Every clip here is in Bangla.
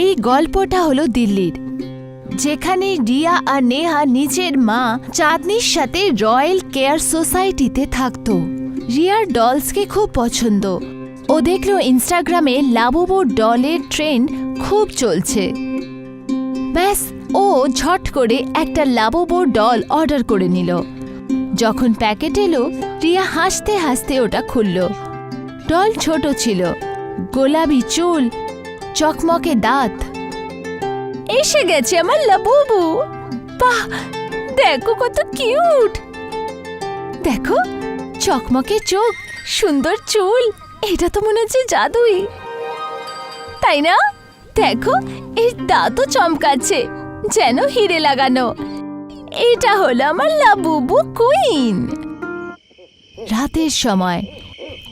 এই গল্পটা হলো দিল্লির, যেখানে রিয়া আর নেহা নিজের মা চাঁদনির সাথে রয়্যাল কেয়ার সোসাইটিতে থাকতো। রিয়ার ডলসকে খুব পছন্দ। ও দেখল ইনস্টাগ্রামে লাবুবু ডলের ট্রেন্ড খুব চলছে। ব্যাস, ও ঝট করে একটা লাবুবু ডল অর্ডার করে নিল। যখন প্যাকেট এলো, রিয়া হাসতে হাসতে ওটা খুলল। ডল ছোট ছিল, গোলাপি চুল, চকমকে দাঁত। এসে গেছে আমার লাবুবু। বাহ, দেখো কত কিউট। দেখো, চকমকে চোখ, সুন্দর চুল, এটা তো মনে হচ্ছে জাদুই, তাই না? দেখো, এর দাঁতও চমকাচ্ছে, যেন হিরে লাগানো। এটা হলো আমার লাবুবু কুইন। রাতের সময়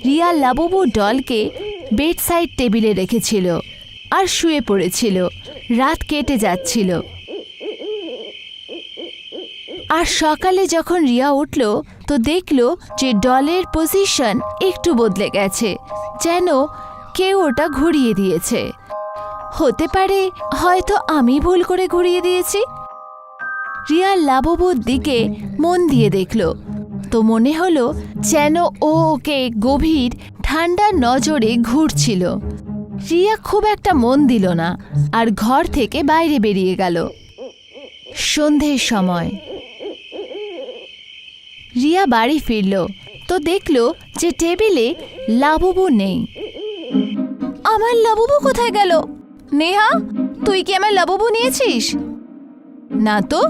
রিয়া লাবুবু ডলকে বেডসাইড টেবিলে রেখেছিল আর শুয়ে পড়েছিল। রাত কেটে যাচ্ছিল। আর সকালে যখন রিয়া উঠল, তো দেখল যে ডলের পজিশন একটু বদলে গেছে, যেন কেউ ওটা ঘুরিয়ে দিয়েছে। হতে পারে হয়তো আমি ভুল করে ঘুরিয়ে দিয়েছি। রিয়া লাবুবুর দিকে মন দিয়ে দেখল, তো মনে হলো যেন ও ওকে গভীর ঠান্ডা নজরে ঘুরছিল। রিয়া খুব একটা মন দিল না আর ঘর থেকে বাইরে বেরিয়ে গেল। সন্ধ্যের সময় রিয়া বাড়ি ফিরল, তো দেখল যে টেবিলে লাবুবু নেই। আমার লাবুবু কোথায় গেল? নেহা, তুই কি আমার লাবুবু নিয়েছিস? না তো,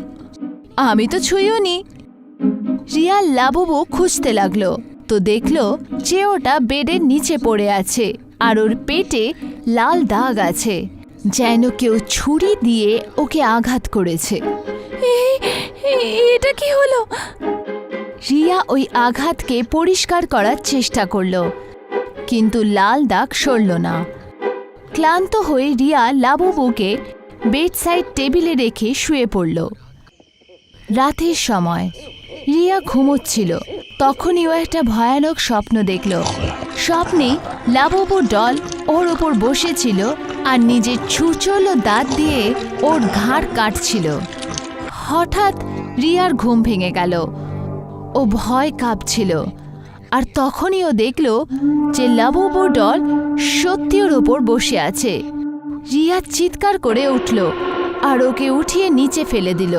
আমি তো ছুঁইও নি। রিয়া লাবুবু খুঁজতে লাগলো, তো দেখল যে ওটা বেডের নিচে পড়ে আছে আর ওর পেটে লাল দাগ আছে, যেন কেউ ছুরি দিয়ে ওকে আঘাত করেছে। এটা কি হলো? রিয়া ওই আঘাতকে পরিষ্কার করার চেষ্টা করল, কিন্তু লাল দাগ সরল না। ক্লান্ত হয়ে রিয়া লাবুবুকে বেডসাইড টেবিলে রেখে শুয়ে পড়ল। রাতের সময় রিয়া ঘুমোচ্ছিল, তখনই ও একটা ভয়ানক স্বপ্ন দেখল। স্বপ্নে লাবুবু ডল ওর ওপর বসেছিল আর নিজের ছুঁচলো দাঁত দিয়ে ওর ঘাড় কাটছিল। হঠাৎ রিয়ার ঘুম ভেঙে গেল। ও ভয় কাঁপছিল, আর তখনই ও দেখল যে লাবুবু ডল সত্যি ওর ওপর বসে আছে। রিয়া চিৎকার করে উঠল আর ওকে উঠিয়ে নিচে ফেলে দিল।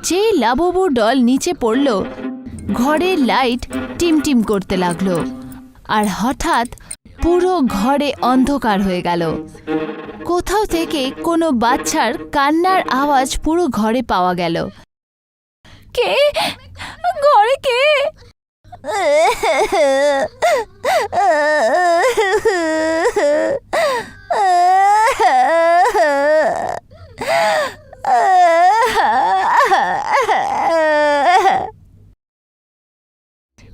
যেই লাবুবু ডল নিচে পড়ল, ঘরের লাইট টিমটিম করতে লাগলো আর হঠাৎ পুরো ঘরে অন্ধকার হয়ে গেল। কোথাও থেকে কোনো বাচ্চার কান্নার আওয়াজ পুরো ঘরে পাওয়া গেল। কে ঘরে? কে?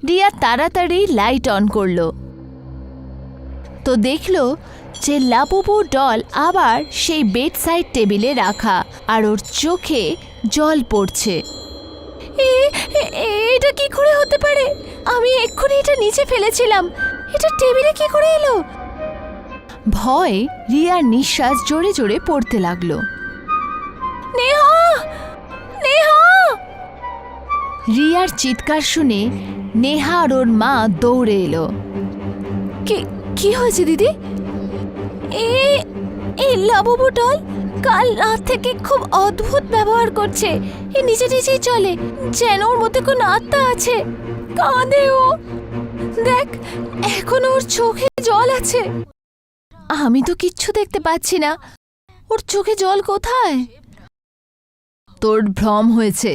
রিয়া তাড়াতাড়ি লাইট অন করলো, তো দেখলো যে লাবুবু ডল আবার সেই বেডসাইড টেবিলে রাখা আর ওর চোখে জল পড়ছে। এটা কি করে হতে পারে? আমি এক্ষুনি এটা নিচে ফেলেছিলাম, এটা টেবিলে কি করে এলো? ভয় রিয়ার নিঃশ্বাস জোরে জোরে পড়তে লাগলো। নেহা, নেহা! রিয়ার চিৎকার শুনে নেহা আর ওর মা দৌড়ে এলো। কি হয়েছে দিদি? এই লাবুবু ডল কাল রাত থেকে খুব অদ্ভুত ব্যবহার করছে। এ নিজে নিজেই চলে, যেন ওর মধ্যে কোনো আত্মা আছে। কাঁদে ও, দেখ এখন ওর চোখে জল আছে। আমি তো কিচ্ছু দেখতে পাচ্ছি না, ওর চোখে জল কোথায়? তোর ভ্রম হয়েছে,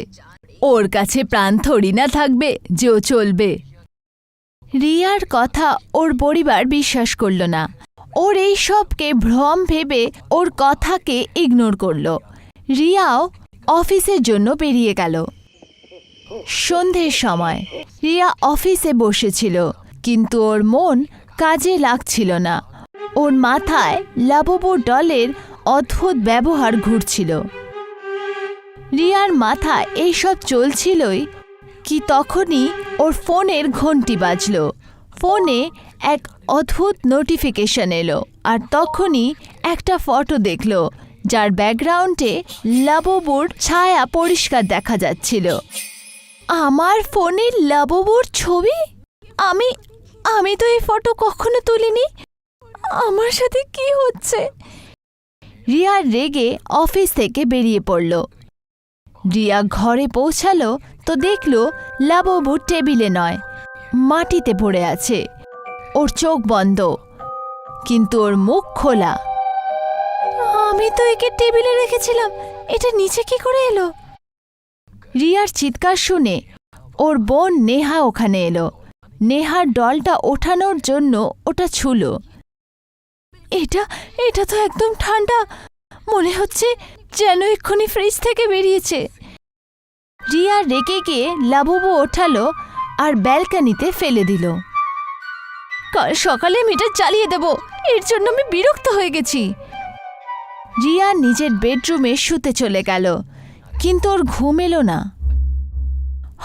ওর কাছে প্রাণ থরি না থাকবে যে ও চলবে। রিয়ার কথা ওর পরিবার বিশ্বাস করল না। ওর এই সবকে ভ্রম ভেবে ওর কথাকে ইগনোর করল। রিয়াও অফিসের জন্য বেরিয়ে গেল। সন্ধ্যের সময় রিয়া অফিসে বসেছিল, কিন্তু ওর মন কাজে লাগছিল না। ওর মাথায় লাবুবু ডলের অদ্ভুত ব্যবহার ঘুরছিল। রিয়ার মাথায় এইসব চলছিলই কি তখনই ওর ফোনের ঘন্টি বাজল। ফোনে এক অদ্ভুত নোটিফিকেশন এলো আর তখনই একটা ফটো দেখলো, যার ব্যাকগ্রাউন্ডে লাবুবুর ছায়া পরিষ্কার দেখা যাচ্ছিল। আমার ফোনে লাবুবুর ছবি? আমি আমি তো এই ফটো কখনো তুলিনি। আমার সাথে কি হচ্ছে? রিয়া রেগে অফিস থেকে বেরিয়ে পড়ল। রিয়া ঘরে পৌঁছালো তো দেখল লাবুবু টেবিলে নয়, মাটিতে পড়ে আছে। ওর চোখ বন্ধ, কিন্তু ওর মুখ খোলা। আমি তো একে টেবিলে রেখেছিলাম, এটা নিচে কি করে এলো? রিয়ার চিৎকার শুনে ওর বোন নেহা ওখানে এলো। নেহার ডলটা ওঠানোর জন্য ওটা ছুলো। এটা এটা তো একদম ঠান্ডা, মনে হচ্ছে যেন এক্ষুনি ফ্রিজ থেকে বেরিয়েছে। রিয়া রেগে গিয়ে লাবুবু ওঠালো আর ব্যালকনিতে ফেলে দিল। কাল সকালে মিটার জ্বালিয়ে দেব, এর জন্য আমি বিরক্ত হয়ে গেছি। রিয়া নিজের বেডরুমে শুতে চলে গেল, কিন্তু ওর ঘুম এলো না।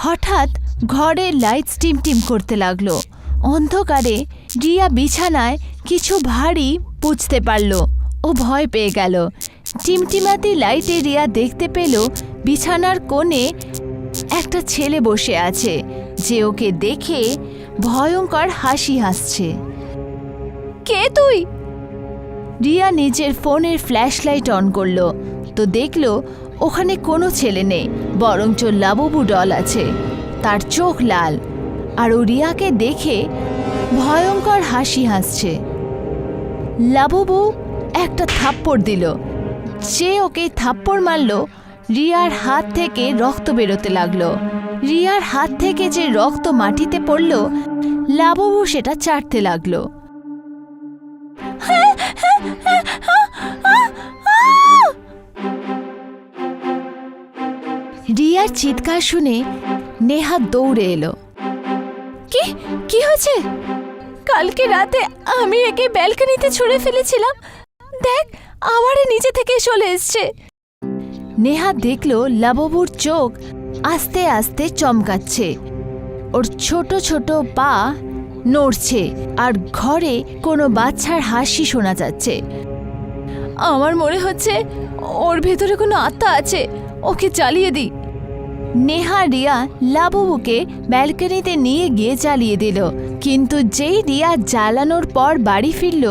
হঠাৎ ঘরের লাইট টিমটিম করতে লাগলো। অন্ধকারে রিয়া বিছানায় কিছু ভারী বুঝতে পারল। ও ভয় পেয়ে গেল। টিমটিমাতি লাইটে রিয়া দেখতে পেল বিছানার কোণে একটা ছেলে বসে আছে, যে ওকে দেখে ভয়ঙ্কর হাসি হাসছে। কে তুই? রিয়া নিজের ফোনের ফ্ল্যাশ লাইট অন করলো তো দেখল ওখানে কোনো ছেলে নেই, বরঞ্চ লাবুবু ডল আছে। তার চোখ লাল আর ও রিয়াকে দেখে ভয়ঙ্কর হাসি হাসছে। লাবুবু একটা থাপ্পড় দিল। যে ওকে থাপ্পড় মারল, রিয়ার হাত থেকে রক্ত বেরোতে লাগলো। রিয়ার হাত থেকে যে রক্ত মাটিতে পড়ল, লাবুবু সেটা চাটতে লাগলো। রিয়ার চিৎকার শুনে নেহা দৌড়ে এলো। কি হয়েছে? কালকে রাতে আমি একে ব্যালকনিতে ছুঁড়ে ফেলেছিলাম, দেখ আবার নিচে থেকে চলে এসছে। নেহা দেখল লাবুবুর চোখ আস্তে আস্তে চমকাচ্ছে, ওর ছোট ছোট পা নড়ছে আর ঘরে কোনো বাচ্চার হাসি শোনা যাচ্ছে। আমার মনে হচ্ছে ওর ভেতরে কোনো আত্মা আছে, ওকে জ্বালিয়ে দিই। নেহা রিয়া লাবুবুকে ব্যালকনিতে নিয়ে গিয়ে জ্বালিয়ে দিল, কিন্তু যেই রিয়া জ্বালানোর পর বাড়ি ফিরল,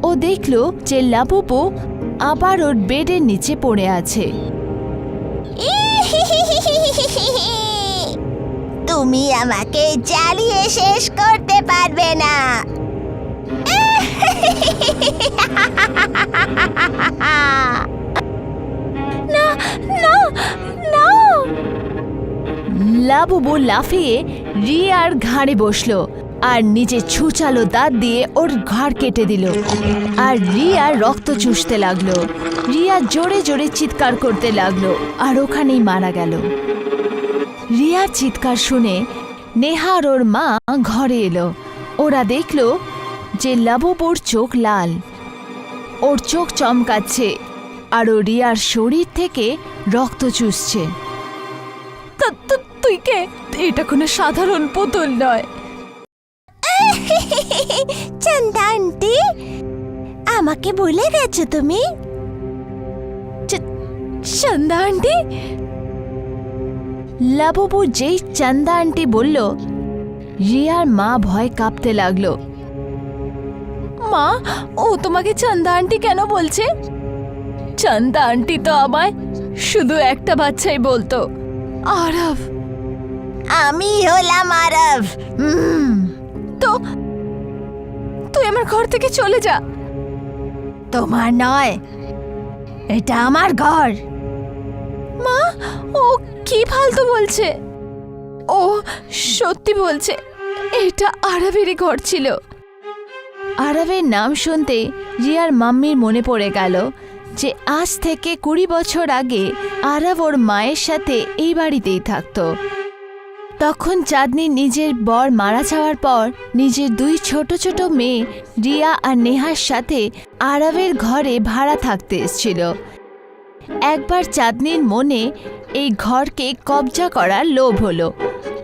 ও দেখল যে লাবুবু আবার ওর বেডের নিচে পড়ে আছে। তুমি আমাকে জ্বালিয়ে শেষ করতে পারবে না। না না না! লাবুবু লাফিয়ে রিয়ার ঘাড়ে বসলো আর নিজে ছুচালো দাঁত দিয়ে ওর ঘাড় কেটে দিল, আর রিয়া রক্ত চুষতে লাগলো। রিয়া জোরে জোরে চিৎকার করতে লাগলো আর ওখানেই মারা গেল। রিয়ার চিৎকার শুনে নেহা আর ওর মা ঘরে এলো। ওরা দেখল যে লাবুবুর চোখ লাল, ওর চোখ চমকাচ্ছে আর ও রিয়ার শরীর থেকে রক্ত চুষছে। তুই কে? এটা কোনো সাধারণ পুতুল নয়। চন্দা আন্টি, আমাকে ভুলে গেছো তুমি? চন্দা আন্টি? লাবুবু যেই চন্দা আন্টি বলল, রিয়ার মা ভয় কাঁপতে লাগলো। মা, ও তোমাকে চন্দা আন্টি কেন বলছে? চন্দা আন্টি তো আমায় শুধু একটা বাচ্চাই বলতো, আরব। আমি হলাম আরব। তো তুই আমার ঘর থেকে চলে যা। তোমার নয়, এটা আমার ঘর। মা, ও কি ফালতু বলছে? ও সত্যি বলছে, এটা আরবেরই ঘর ছিল। আরবের নাম শুনতে রিয়ার মাম্মির মনে পড়ে গেল যে আজ থেকে 20 বছর আগে আরব ওর মায়ের সাথে এই বাড়িতেই থাকতো। তখন চাঁদনি নিজের বর মারা যাওয়ার পর নিজের 2 ছোট ছোট মেয়ে রিয়া আর নেহার সাথে আরবের ঘরে ভাড়া থাকতে এসেছিল। একবার চাঁদনির মনে এই ঘরকে কবজা করার লোভ হলো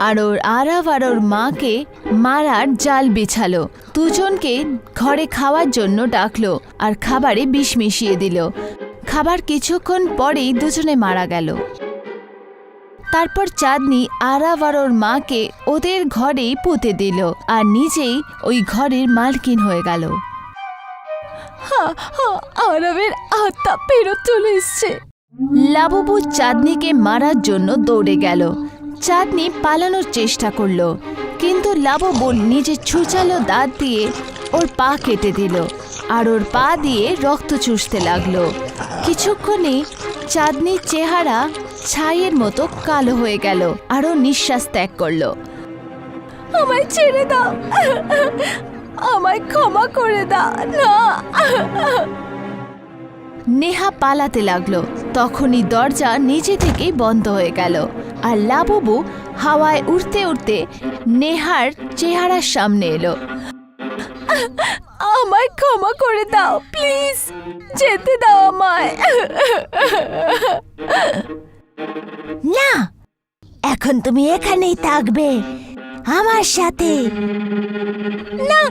আর ওর আরাব আর ওর মাকে মারার জাল বিছালো। দুজনকে ঘরে খাওয়ার জন্য ডাকলো আর খাবারে বিষ মিশিয়ে দিল। খাবার কিছুক্ষণ পরেই দুজনে মারা গেল। তারপর চাঁদনি আরাব আর ওর মাকে ওদের ঘরেই পুঁতে দিল আর নিজেই ওই ঘরের মালকিন হয়ে গেল। আরবের আত্মা ফেরত চলে এসছে। লাবুবু চাঁদনিকে মারার জন্য দৌড়ে গেল। চাঁদনি পালানোর চেষ্টা করলো, কিন্তু লাবুবু নিজের ছুচালো দাঁত দিয়ে ওর পা কেটে দিল আর ওর পা দিয়ে রক্ত চুষতে লাগলো। কিছুক্ষণে চাঁদনির চেহারা ছাইয়ের মতো কালো হয়ে গেল আর ও নিঃশ্বাস ত্যাগ করলো। আমায় ছেড়ে দাও, আমায় ক্ষমা করে দাও না। নেহা পালাতে লাগলো। তখনই দরজা নিজে থেকেই বন্ধ হয়ে গেল আর লাবুবু হাওয়ায় উড়তে উড়তে নেহার চেহারার সামনে এলো। আমায় ক্ষমা করে দাও, প্লিজ যেতে দাও আমায়। না, এখন তুমি এখানেই থাকবে আমার সাথে। না